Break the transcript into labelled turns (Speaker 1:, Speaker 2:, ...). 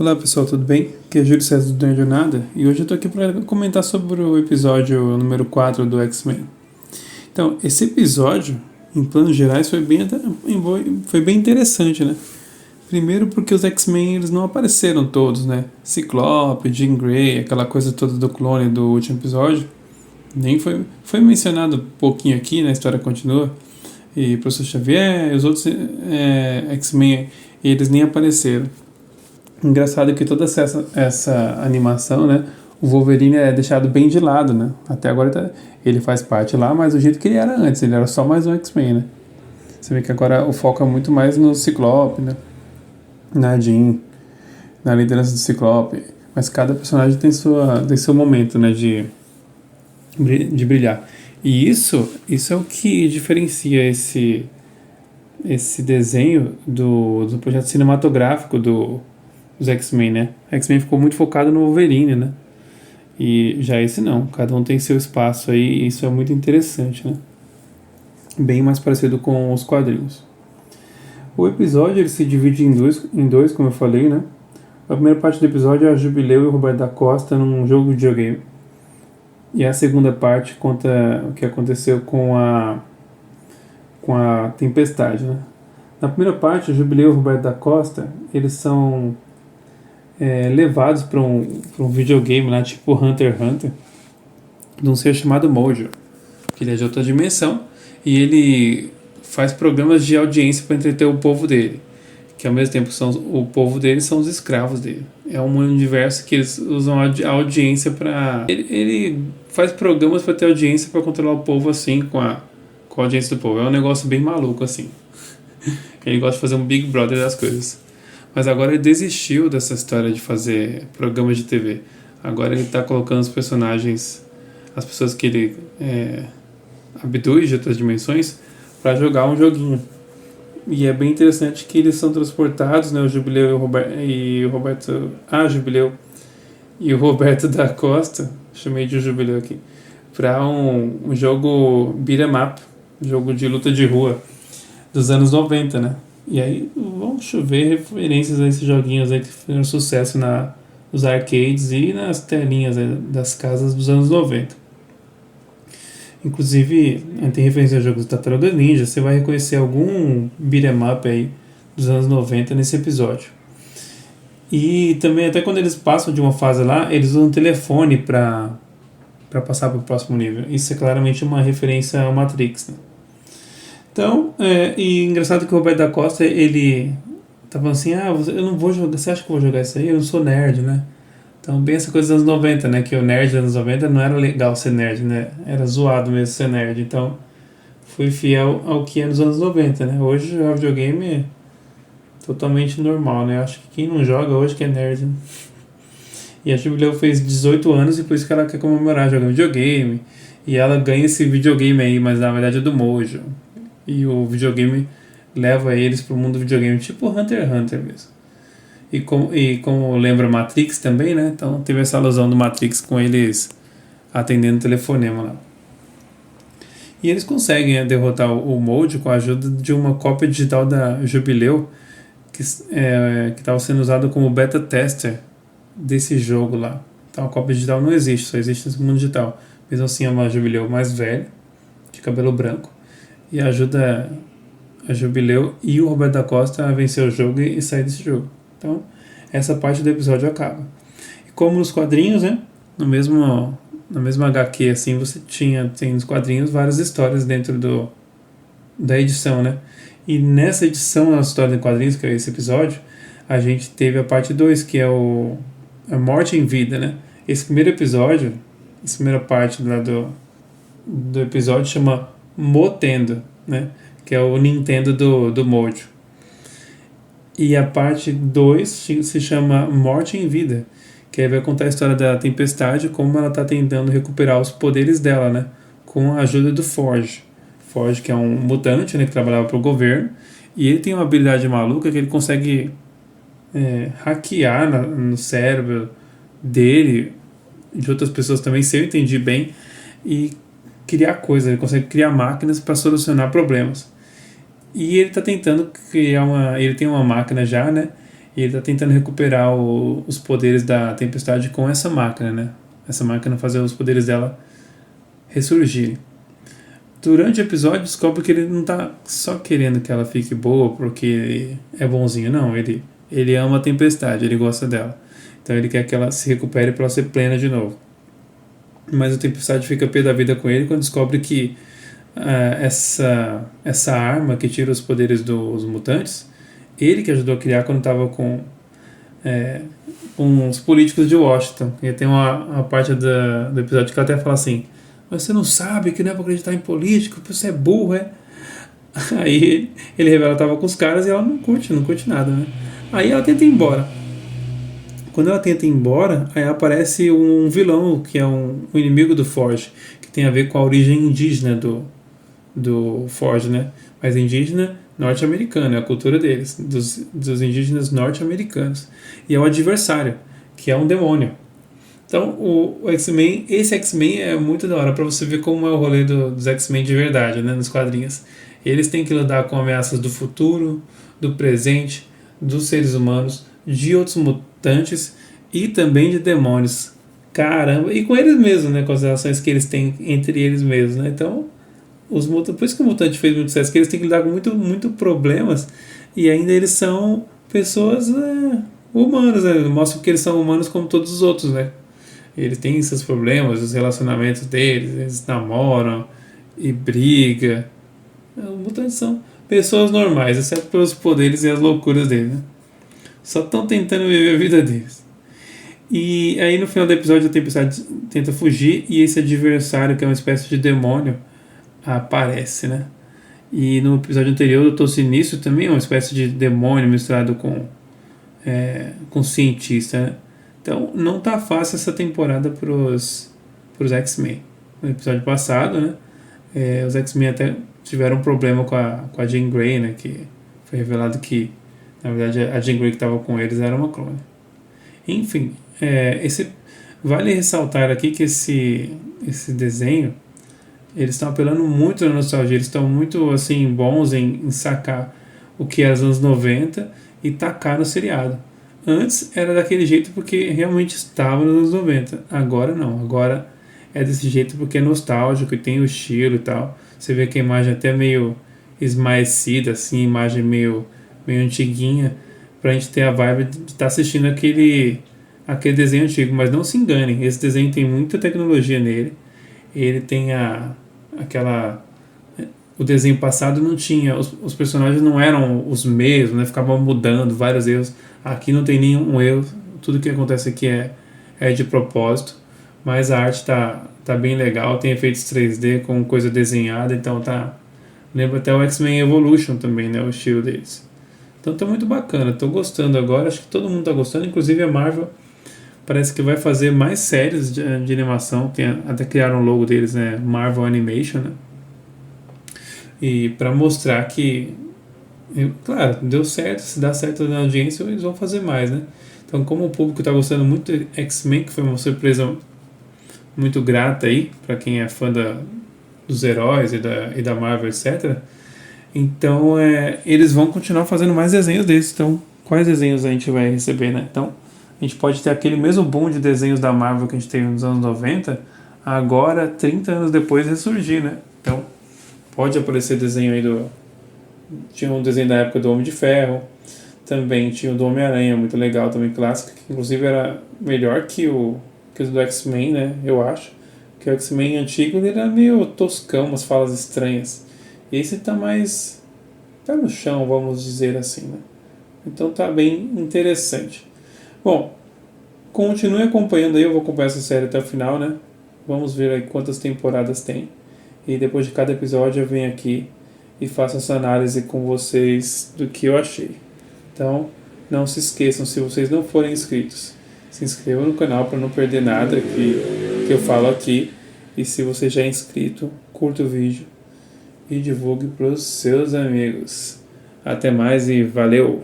Speaker 1: Olá pessoal, tudo bem? Aqui é Júlio César do Não é Jornada e hoje eu tô aqui para comentar sobre o episódio número 4 do X-Men. Então, esse episódio, em planos gerais, foi bem interessante, né? Primeiro porque os X-Men eles não apareceram todos, né? Ciclope, Jean Grey, aquela coisa toda do clone do último episódio, nem foi mencionado um pouquinho aqui, na história continua, e o Professor Xavier, os outros X-Men, eles nem apareceram. Engraçado que toda essa animação, né? O Wolverine é deixado bem de lado, né? Até agora ele faz parte lá, mas do jeito que ele era antes, ele era só mais um X-Men, né? Você vê que agora o foco é muito mais no Ciclope, né? Na Jean, na liderança do Ciclope. Mas cada personagem tem seu momento, né? De brilhar. E isso é o que diferencia esse desenho do projeto cinematográfico dos X-Men, né? X-Men ficou muito focado no Wolverine, né? E já esse não, cada um tem seu espaço aí, e isso é muito interessante, né? Bem mais parecido com os quadrinhos. O episódio ele se divide em dois, como eu falei, né? A primeira parte do episódio é a Jubileu e o Roberto da Costa num jogo de videogame. E a segunda parte conta o que aconteceu com a Tempestade, né? Na primeira parte, o Jubileu e o Roberto da Costa, eles são levados para um videogame lá, tipo Hunter x Hunter, de um ser chamado Mojo, que ele é de outra dimensão e ele faz programas de audiência para entreter o povo dele, que ao mesmo tempo o povo dele são os escravos dele. É um universo que eles usam a audiência para... Ele faz programas para ter audiência, para controlar o povo assim, com a audiência do povo. É um negócio bem maluco assim. Ele gosta de fazer um Big Brother das coisas. Mas agora ele desistiu dessa história de fazer programas de TV. Agora ele está colocando os personagens, as pessoas que ele abduz de outras dimensões, para jogar um joguinho. E é bem interessante que eles são transportados, né, o Jubileu e o Roberto... Jubileu e o Roberto da Costa, chamei de Jubileu aqui, para um jogo beat'em up, um jogo de luta de rua dos anos 90, né? E aí vão chover referências a esses joguinhos aí que fizeram sucesso nos arcades e nas telinhas das casas dos anos 90. Inclusive, tem referência a jogos do Tartaruga Ninja, você vai reconhecer algum beat'em up aí dos anos 90 nesse episódio. E também, até quando eles passam de uma fase lá, eles usam um telefone para passar para o próximo nível. Isso é claramente uma referência ao Matrix, né? Então, e engraçado que o Roberto da Costa, ele tá falando assim, eu não vou jogar, você acha que eu vou jogar isso aí? Eu não sou nerd, né? Então, bem essa coisa dos anos 90, né? Que o nerd dos anos 90 não era legal ser nerd, né? Era zoado mesmo ser nerd. Então, fui fiel ao que é nos anos 90, né? Hoje, jogar videogame é totalmente normal, né? Acho que quem não joga hoje que é nerd, né? E a Jubileu fez 18 anos e por isso que ela quer comemorar jogando videogame. E ela ganha esse videogame aí, mas na verdade é do Mojo. E o videogame leva eles pro mundo do videogame, tipo Hunter x Hunter mesmo. E como lembra Matrix também, né? Então teve essa alusão do Matrix com eles atendendo o telefonema lá. E eles conseguem derrotar o Mojo com a ajuda de uma cópia digital da Jubileu que estava sendo usada como beta tester desse jogo lá. Então a cópia digital não existe, só existe nesse mundo digital. Mesmo assim é uma Jubileu mais velha, de cabelo branco, e ajuda a Jubileu e o Roberto da Costa a vencer o jogo e sair desse jogo. Então, essa parte do episódio acaba. E como nos quadrinhos, né? Na mesma HQ, assim, você tem nos quadrinhos várias histórias dentro da edição, né? E nessa edição, na história de quadrinhos, que é esse episódio, a gente teve a parte 2, que é a Morte em Vida, né? Esse primeiro episódio, essa primeira parte lá do episódio chama Motendo, né? Que é o Nintendo do Mojo. E a parte 2 se chama Morte em Vida, que aí vai contar a história da Tempestade, como ela está tentando recuperar os poderes dela, né? Com a ajuda do Forge. Forge, que é um mutante, né? Que trabalhava para o governo. E ele tem uma habilidade maluca que ele consegue hackear no cérebro dele, de outras pessoas também, se eu entendi bem, e criar coisas. Ele consegue criar máquinas para solucionar problemas. E ele está tentando criar ele tem uma máquina já, né? E ele tá tentando recuperar os poderes da Tempestade com essa máquina, né? Essa máquina fazer os poderes dela ressurgirem. Durante o episódio, descobre que ele não tá só querendo que ela fique boa porque ele é bonzinho, não. Ele ama a Tempestade, ele gosta dela. Então ele quer que ela se recupere para ela ser plena de novo. Mas a Tempestade fica pé da vida com ele quando descobre que essa arma que tira os poderes dos mutantes, ele que ajudou a criar quando estava com os políticos de Washington. E tem uma parte do episódio que ela até fala assim: mas você não sabe que não é pra acreditar em político, você é burro, é? Aí ele revela que tava com os caras e ela não curte nada, né? Aí ela tenta ir embora. Quando ela tenta ir embora, aí aparece um vilão, que é um inimigo do Forge, que tem a ver com a origem indígena do Forge, né? Mas indígena norte-americano, é a cultura deles, dos indígenas norte-americanos. E é o adversário, que é um demônio. Então, o X-Men, esse X-Men é muito da hora pra você ver como é o rolê dos X-Men de verdade, né, nos quadrinhos. Eles têm que lidar com ameaças do futuro, do presente, dos seres humanos, de outros mutantes e também de demônios. Caramba, e com eles mesmos, né, com as relações que eles têm entre eles mesmos, né? Então, por isso que o Mutante fez muito sucesso, que eles têm que lidar com muito problemas e ainda eles são pessoas humanas, né? Mostram que eles são humanos como todos os outros, né? Eles têm seus problemas, os relacionamentos deles, eles namoram e brigam. Os mutantes são pessoas normais, exceto pelos poderes e as loucuras deles, né? Só estão tentando viver a vida deles. E aí no final do episódio a Tempestade tenta fugir e esse adversário, que é uma espécie de demônio, aparece, né? E no episódio anterior o Doutor Sinistro também é uma espécie de demônio misturado com cientista, né? Então não tá fácil essa temporada pros X-Men. No episódio passado, né, os X-Men até tiveram um problema com a Jean Grey, né, que foi revelado que na verdade a Jean Grey que estava com eles era uma clone. Enfim, vale ressaltar aqui que esse desenho, eles estão apelando muito na nostalgia, eles estão muito assim bons em sacar o que é os anos 90 e tacar no seriado. Antes era daquele jeito porque realmente estava nos anos 90. Agora não. Agora é desse jeito porque é nostálgico e tem o estilo e tal. Você vê que a imagem é até meio esmaecida, assim, imagem meio antiguinha, pra gente ter a vibe de estar assistindo aquele desenho antigo. Mas não se enganem, esse desenho tem muita tecnologia nele. Ele tem o desenho passado não tinha, os personagens não eram os mesmos, né? Ficavam mudando, vários erros. Aqui não tem nenhum erro, tudo que acontece aqui é de propósito, mas a arte tá bem legal, tem efeitos 3D com coisa desenhada, então lembra até o X-Men Evolution também, né? O estilo deles. Então tá muito bacana, tô gostando agora, acho que todo mundo tá gostando, inclusive a Marvel parece que vai fazer mais séries de animação, até criaram o logo deles, né? Marvel Animation, né? E para mostrar que, claro, deu certo, se dá certo na audiência, eles vão fazer mais, né? Então, como o público está gostando muito de X-Men, que foi uma surpresa muito grata aí, para quem é fã dos heróis e da Marvel, etc. Então, eles vão continuar fazendo mais desenhos desses. Então, quais desenhos a gente vai receber, né? Então, a gente pode ter aquele mesmo boom de desenhos da Marvel que a gente teve nos anos 90, agora, 30 anos depois, ressurgir, né? Então, pode aparecer desenho aí tinha um desenho da época do Homem de Ferro, também tinha o do Homem-Aranha, muito legal, também clássico, que inclusive era melhor que o do X-Men, né, eu acho, que o X-Men antigo ele era meio toscão, umas falas estranhas, esse tá mais tá no chão, vamos dizer assim, né, então tá bem interessante. Bom, continue acompanhando aí, eu vou acompanhar essa série até o final, né, vamos ver aí quantas temporadas tem, e depois de cada episódio eu venho aqui e faço essa análise com vocês do que eu achei. Então, não se esqueçam, se vocês não forem inscritos, se inscrevam no canal para não perder nada que eu falo aqui. E se você já é inscrito, curta o vídeo e divulgue para os seus amigos. Até mais e valeu!